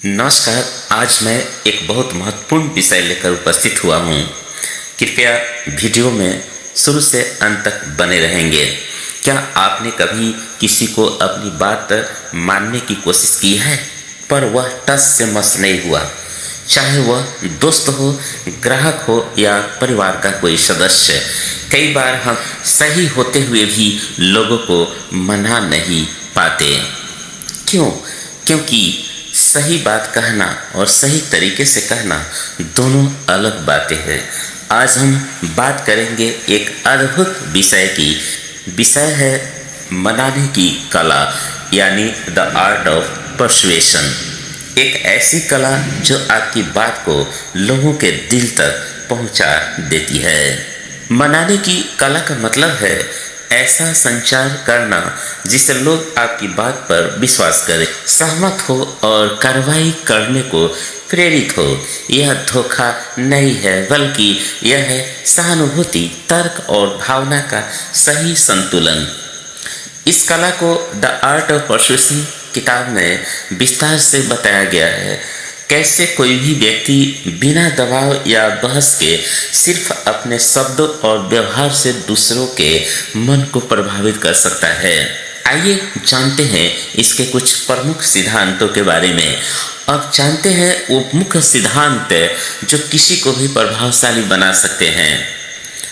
नमस्कार। आज मैं एक बहुत महत्वपूर्ण विषय लेकर उपस्थित हुआ हूँ। कृपया वीडियो में शुरू से अंत तक बने रहेंगे। क्या आपने कभी किसी को अपनी बात मानने की कोशिश की है पर वह टस से मस नहीं हुआ? चाहे वह दोस्त हो, ग्राहक हो या परिवार का कोई सदस्य। कई बार हम सही होते हुए भी लोगों को मना नहीं पाते। क्यों? क्योंकि सही बात कहना और सही तरीके से कहना दोनों अलग बातें हैं। आज हम बात करेंगे एक अद्भुत विषय की। विषय है मनाने की कला, यानी द आर्ट ऑफ परसुएशन। एक ऐसी कला जो आपकी बात को लोगों के दिल तक पहुंचा देती है। मनाने की कला का मतलब है ऐसा संचार करना जिससे लोग आपकी बात पर विश्वास करें, सहमत हो और कार्रवाई करने को प्रेरित हो। यह धोखा नहीं है, बल्कि यह है सहानुभूति, तर्क और भावना का सही संतुलन। इस कला को द आर्ट ऑफ परसुएशन किताब में विस्तार से बताया गया है। कैसे कोई भी व्यक्ति बिना दबाव या बहस के सिर्फ अपने शब्दों और व्यवहार से दूसरों के मन को प्रभावित कर सकता है। आइए जानते हैं इसके कुछ प्रमुख सिद्धांतों के बारे में। अब जानते हैं वो मुख्य सिद्धांत जो किसी को भी प्रभावशाली बना सकते हैं।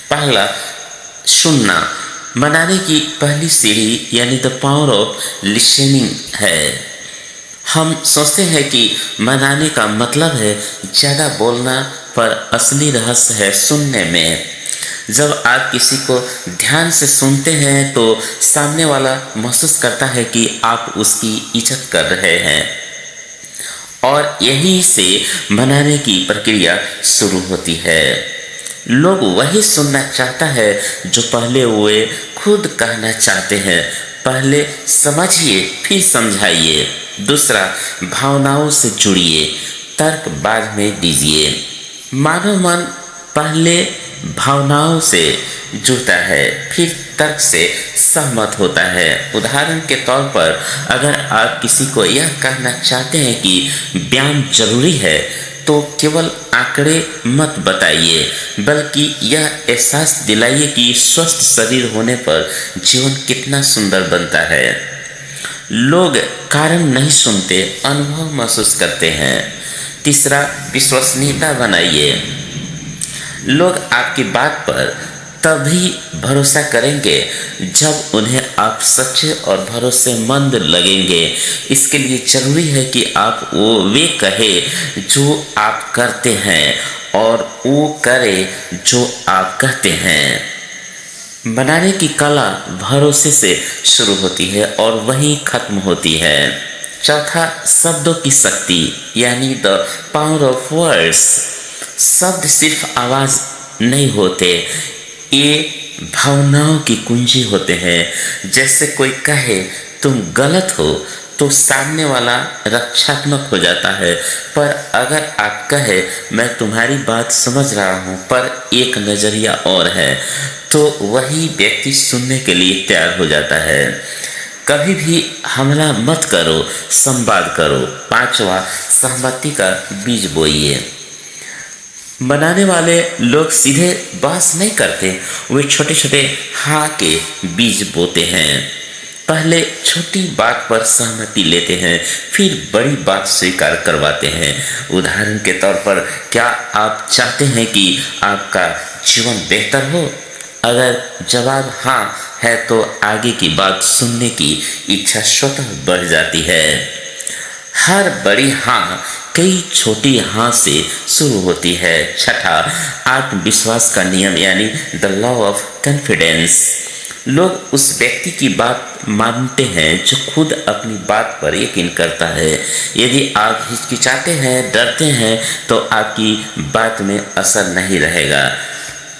पहला, सुनना। मनाने की पहली सीढ़ी यानी द पावर ऑफ लिसनिंग है। हम सोचते हैं कि मनाने का मतलब है ज़्यादा बोलना, पर असली रहस्य है सुनने में। जब आप किसी को ध्यान से सुनते हैं तो सामने वाला महसूस करता है कि आप उसकी इज्जत कर रहे हैं, और यहीं से मनाने की प्रक्रिया शुरू होती है। लोग वही सुनना चाहता है जो पहले वे खुद कहना चाहते हैं। पहले समझिए, फिर समझाइए। दूसरा, भावनाओं से जुड़िए, तर्क बाद में दीजिए। मानव मन पहले भावनाओं से जुड़ता है, फिर तर्क से सहमत होता है। उदाहरण के तौर पर, अगर आप किसी को यह कहना चाहते हैं कि व्यायाम जरूरी है, तो केवल आंकड़े मत बताइए, बल्कि यह एहसास दिलाइए कि स्वस्थ शरीर होने पर जीवन कितना सुंदर बनता है। लोग कारण नहीं सुनते, अनुभव महसूस करते हैं। तीसरा, विश्वसनीयता बनाइए। लोग आपकी बात पर तभी भरोसा करेंगे जब उन्हें आप सच्चे और भरोसेमंद लगेंगे। इसके लिए जरूरी है कि आप वे कहें जो आप करते हैं और वो करे जो आप कहते हैं। बनाने की कला भरोसे से शुरू होती है और वहीं खत्म होती है। चौथा, शब्दों की शक्ति यानी द पावर ऑफ वर्ड्स। शब्द सिर्फ आवाज़ नहीं होते, ये भावनाओं की कुंजी होते हैं। जैसे कोई कहे तुम गलत हो तो सामने वाला रक्षात्मक हो जाता है, पर अगर आप कहे मैं तुम्हारी बात समझ रहा हूँ पर एक नज़रिया और है, तो वही व्यक्ति सुनने के लिए तैयार हो जाता है। कभी भी हमला मत करो, संवाद करो। पांचवा, सहमति का बीज बोइए। बनाने वाले लोग सीधे बहस नहीं करते, वे छोटे छोटे हाँ के बीज बोते हैं। पहले छोटी बात पर सहमति लेते हैं, फिर बड़ी बात स्वीकार करवाते हैं। उदाहरण के तौर पर, क्या आप चाहते हैं कि आपका जीवन बेहतर हो? अगर जवाब हाँ है तो आगे की बात सुनने की इच्छा स्वतः बढ़ जाती है। हर बड़ी हाँ कई छोटी हाँ से शुरू होती है। छठा, आत्मविश्वास का नियम यानी द लॉ ऑफ कॉन्फिडेंस। लोग उस व्यक्ति की बात मानते हैं जो खुद अपनी बात पर यकीन करता है। यदि आप हिचकिचाते हैं, डरते हैं, तो आपकी बात में असर नहीं रहेगा।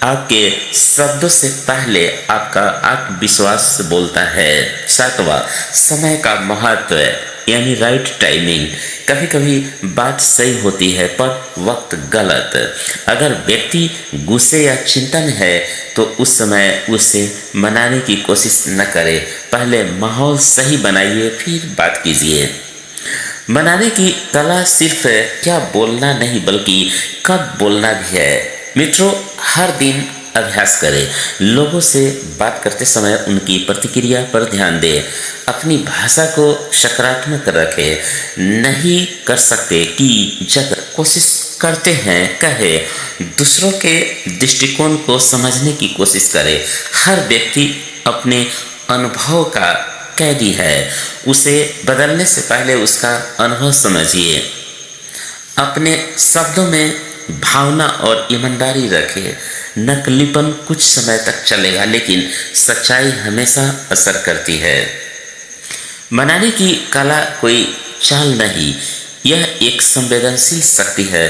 आपके शब्दों से पहले आपका आत्मविश्वास बोलता है। सातवां, समय का महत्व यानी राइट टाइमिंग। कभी कभी बात सही होती है पर वक्त गलत। अगर व्यक्ति गुस्से या चिंता में है तो उस समय उसे मनाने की कोशिश न करें। पहले माहौल सही बनाइए, फिर बात कीजिए। बनाने की कला सिर्फ क्या बोलना नहीं बल्कि कब बोलना भी है। मित्रों, हर दिन अभ्यास करें। लोगों से बात करते समय उनकी प्रतिक्रिया पर ध्यान दें। अपनी भाषा को सकारात्मक रखें। नहीं कर सकते कि जब कोशिश करते हैं कहे। दूसरों के दृष्टिकोण को समझने की कोशिश करें। हर व्यक्ति अपने अनुभव का कैदी है। उसे बदलने से पहले उसका अनुभव समझिए। अपने शब्दों में भावना और ईमानदारी रखें। नकलीपन कुछ समय तक चलेगा, लेकिन सच्चाई हमेशा असर करती है। बनाने की कला कोई चाल नहीं, यह एक संवेदनशील शक्ति है।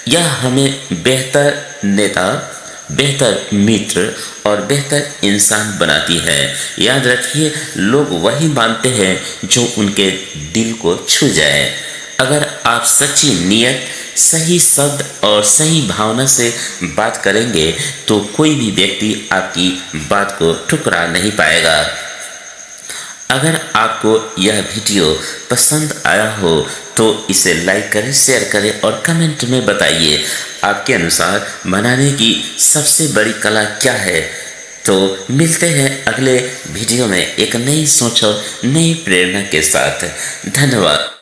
यह हमें बेहतर नेता, बेहतर मित्र और बेहतर इंसान बनाती है। याद रखिए, लोग वही मानते हैं जो उनके दिल को छू जाए। अगर आप सच्ची नीयत, सही शब्द और सही भावना से बात करेंगे तो कोई भी व्यक्ति आपकी बात को ठुकरा नहीं पाएगा। अगर आपको यह वीडियो पसंद आया हो तो इसे लाइक करें, शेयर करें और कमेंट में बताइए आपके अनुसार बनाने की सबसे बड़ी कला क्या है। तो मिलते हैं अगले वीडियो में एक नई सोच और नई प्रेरणा के साथ। धन्यवाद।